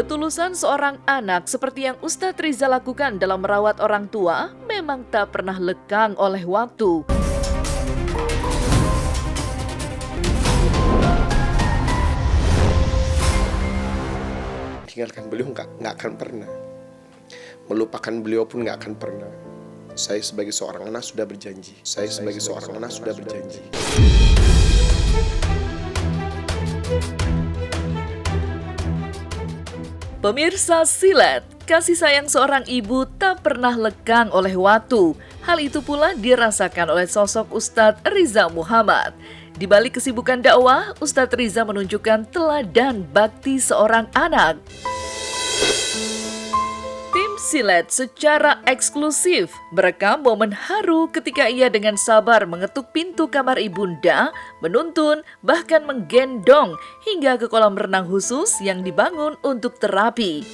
Ketulusan seorang anak seperti yang Ustadz Riza lakukan dalam merawat orang tua memang tak pernah lekang oleh waktu. Tinggalkan beliau nggak akan pernah. Melupakan beliau pun nggak akan pernah. Saya sebagai seorang anak sudah berjanji. Pemirsa Silet, kasih sayang seorang ibu tak pernah lekang oleh waktu. Hal itu pula dirasakan oleh sosok Ustadz Riza Muhammad. Di balik kesibukan dakwah, Ustadz Riza menunjukkan teladan bakti seorang anak. Tim Silet secara eksklusif merekam momen haru ketika ia dengan sabar mengetuk pintu kamar ibunda, menuntun, bahkan menggendong hingga ke kolam renang khusus yang dibangun untuk terapi.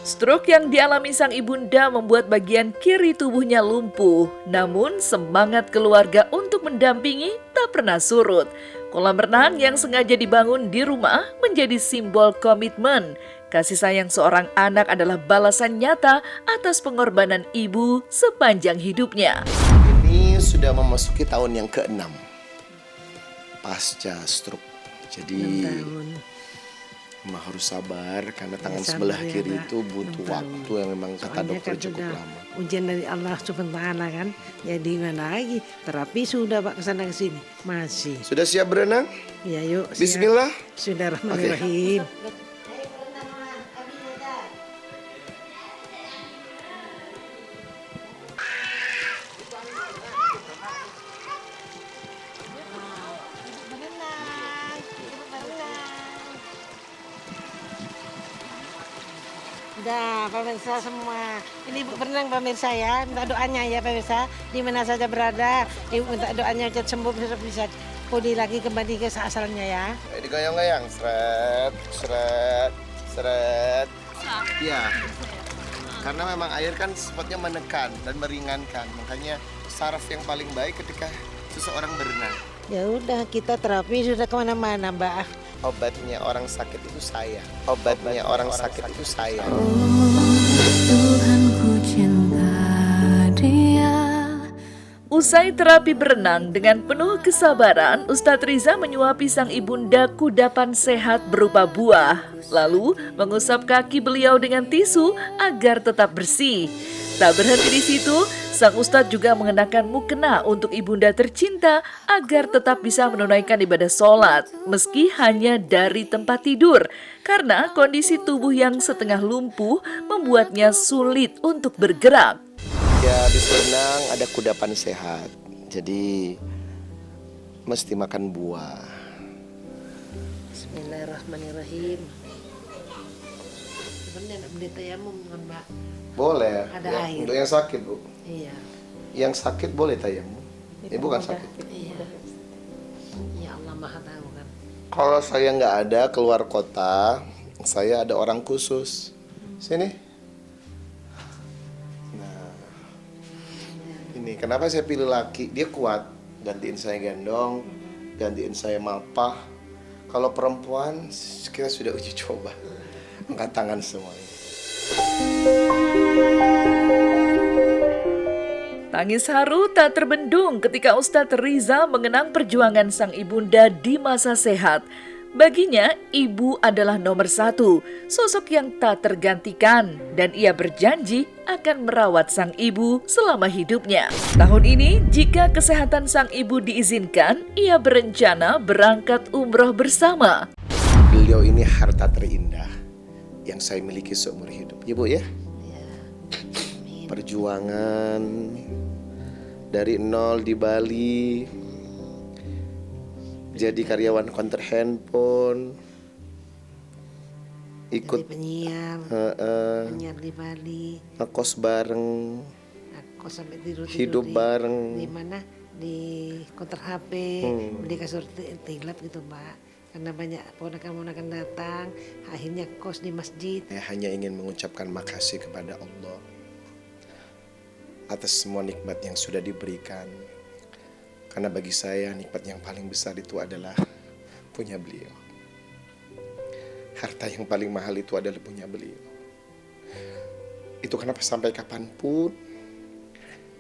Stroke yang dialami sang ibunda membuat bagian kiri tubuhnya lumpuh, namun semangat keluarga untuk mendampingi tak pernah surut. Kolam renang yang sengaja dibangun di rumah menjadi simbol komitmen. Kasih sayang seorang anak adalah balasan nyata atas pengorbanan ibu sepanjang hidupnya. Ini sudah memasuki tahun yang ke-6 pasca stroke. Jadi Mama harus sabar karena tangan sebelah kiri itu butuh waktu yang memang kata dokter cukup lama. Ujian dari Allah Subhanahu wa taala kan. Jadi mana lagi? Terapi sudah Pak kesana ke sini. Masih. Sudah siap berenang? Ya yuk. Bismillah. Bismillahirrahmanirrahim. Udah pemirsa semua. Ini Ibu berenang pemirsa ya. Minta doanya ya pemirsa. Di mana saja berada, Ibu minta doanya cepat sembuh bisa pulih lagi kembali ke asalnya ya. Digoyang-goyang, seret, seret, seret. Iya. Karena memang air kan sifatnya menekan dan meringankan. Makanya saraf yang paling baik ketika seseorang berenang. Ya udah kita terapi sudah kemana-mana Mbak. Obatnya orang sakit itu saya. Obatnya orang sakit itu saya. Usai terapi berenang dengan penuh kesabaran, Ustadz Riza menyuapi sang ibunda kudapan sehat berupa buah. Lalu mengusap kaki beliau dengan tisu agar tetap bersih. Tak berhenti di situ, sang Ustadz juga mengenakan mukena untuk ibunda tercinta agar tetap bisa menunaikan ibadah sholat, meski hanya dari tempat tidur. Karena kondisi tubuh yang setengah lumpuh membuatnya sulit untuk bergerak. Ya, habis berenang ada kudapan sehat. Jadi mesti makan buah. Bismillahirrahmanirrahim. Sebenarnya nak beli tayamum kan Mbak? Boleh. Ada ya, air. untuk yang sakit, Bu. Iya. Yang sakit boleh tayamum. Ibu kan sakit. Iya. Ya Allah Maha tahu kan. Kalau saya nggak ada keluar kota, saya ada orang khusus. Sini. Nah, ini kenapa saya pilih laki? Dia kuat. Gantiin saya gendong, gantiin saya mapah. Kalau perempuan, kita sudah uji coba. Angkat tangan semuanya. Tangis haru tak terbendung ketika Ustadz Riza mengenang perjuangan sang ibunda di masa sehat. Baginya, ibu adalah nomor satu, sosok yang tak tergantikan, dan ia berjanji akan merawat sang ibu selama hidupnya. Tahun ini, jika kesehatan sang ibu diizinkan, ia berencana berangkat umroh bersama. Beliau ini harta terindah yang saya miliki seumur hidup. Ya Bu ya? Perjuangan dari nol di Bali, jadi karyawan konter handphone, ikut Jadi penyiar di Bali. ngekos bareng, Aku sampai tidur hidup bareng. di mana di konter HP, beli kasur tilap gitu Mbak. Karena banyak ponakan-ponakan datang, akhirnya kos di masjid. Saya hanya ingin mengucapkan makasih kepada Allah atas semua nikmat yang sudah diberikan. Karena bagi saya nikmat yang paling besar itu adalah punya beliau. harta yang paling mahal itu adalah punya beliau. Itu kenapa sampai kapanpun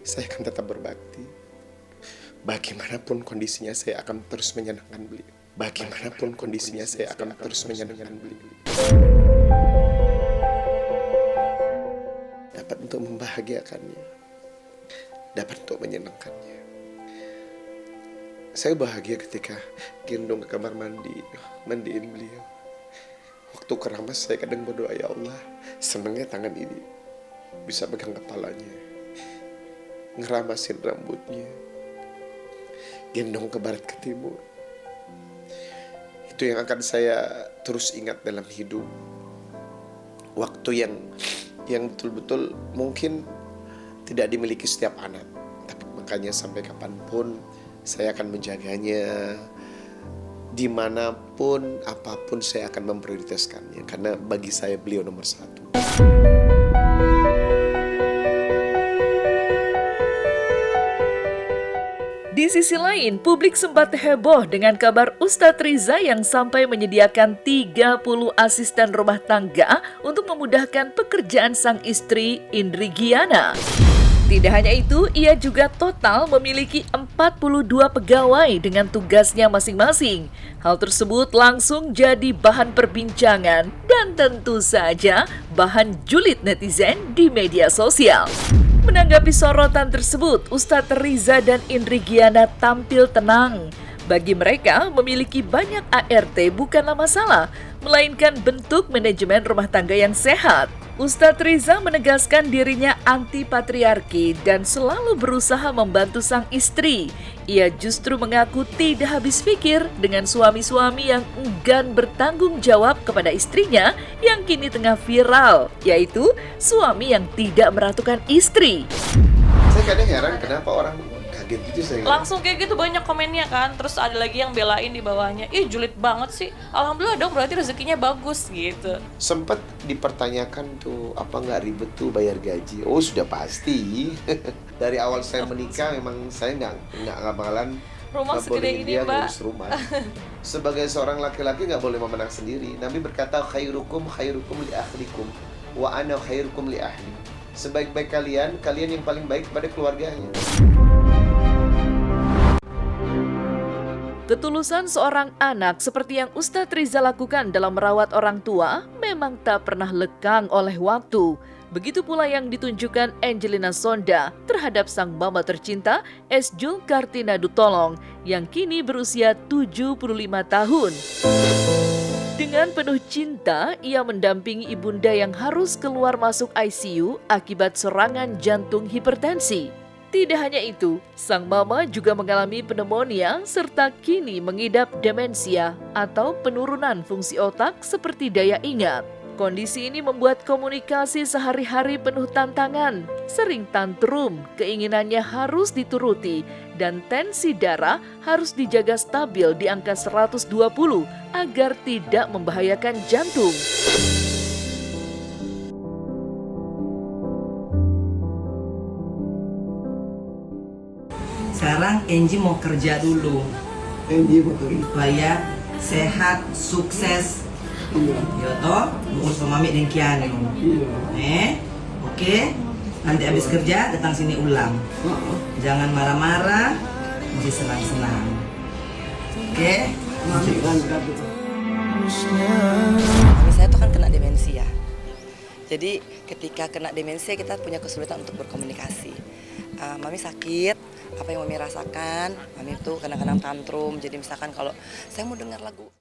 saya akan tetap berbakti. Bagaimanapun kondisinya saya akan terus menyenangkan beliau. Bagaimanapun kondisinya saya akan terus menyenangkan beliau. Dapat untuk membahagiakannya, dapat untuk menyenangkannya. Saya bahagia ketika gendong ke kamar mandi, mandiin beliau. Waktu keramas saya kadang berdoa, ya Allah, senangnya tangan ini bisa pegang kepalanya, ngeramasin rambutnya, gendong ke barat ke timur. Itu yang akan saya terus ingat dalam hidup. Waktu yang betul-betul mungkin tidak dimiliki setiap anak, tapi makanya sampai kapanpun saya akan menjaganya, dimanapun, apapun saya akan memprioritaskannya, karena bagi saya beliau nomor satu. Di sisi lain, publik sempat heboh dengan kabar Ustadz Riza yang sampai menyediakan 30 asisten rumah tangga untuk memudahkan pekerjaan sang istri Indri Giana. Tidak hanya itu, ia juga total memiliki 42 pegawai dengan tugasnya masing-masing. Hal tersebut langsung jadi bahan perbincangan dan tentu saja bahan julid netizen di media sosial. Menanggapi sorotan tersebut, Ustadz Riza dan Indri Giana tampil tenang. Bagi mereka, memiliki banyak ART bukanlah masalah, melainkan bentuk manajemen rumah tangga yang sehat. Ustadz Riza menegaskan dirinya anti patriarki dan selalu berusaha membantu sang istri. Ia justru mengaku tidak habis pikir dengan suami-suami yang enggan bertanggung jawab kepada istrinya yang kini tengah viral, yaitu suami yang tidak meratukan istri. Saya kadang heran kenapa orang kaget gitu saya. Langsung kayak gitu banyak komennya kan. Terus ada lagi yang belain di bawahnya. Ih julid banget sih. Alhamdulillah dong berarti rezekinya bagus gitu. Sempat dipertanyakan tuh, apa nggak ribet tuh bayar gaji? Oh sudah pasti. Dari awal saya menikah memang saya nggak bakalan Rumah segede ini, Mbak. ngurus rumah. Sebagai seorang laki-laki nggak boleh memenang sendiri. Nabi berkata, khairukum li ahlikum wa ana khairukum li ahli. Sebaik-baik kalian yang paling baik kepada keluarganya. Ketulusan seorang anak seperti yang Ustadz Riza lakukan dalam merawat orang tua memang tak pernah lekang oleh waktu. Begitu pula yang ditunjukkan Angelina Sonda terhadap sang mama tercinta S. Julkartina Dutolong yang kini berusia 75 tahun. Dengan penuh cinta, ia mendampingi ibunda yang harus keluar masuk ICU akibat serangan jantung hipertensi. Tidak hanya itu, sang mama juga mengalami pneumonia serta kini mengidap demensia atau penurunan fungsi otak seperti daya ingat. Kondisi ini membuat komunikasi sehari-hari penuh tantangan, sering tantrum, keinginannya harus dituruti, dan tensi darah harus dijaga stabil di angka 120 agar tidak membahayakan jantung. Sekarang Angie mau kerja dulu. Angie betul. Supaya sehat, sukses. Iya toh, ngurus sama Mami dan Kiani. Iya. Oke. Nanti habis kerja datang sini ulang. Jangan marah-marah, mesti senang-senang. Oke? Mami saya tuh kan kena demensia. Jadi ketika kena demensia kita punya kesulitan untuk berkomunikasi. Mami sakit, apa yang Mami rasakan, Mami tuh kadang-kadang tantrum. Jadi misalkan kalau saya mau dengar lagu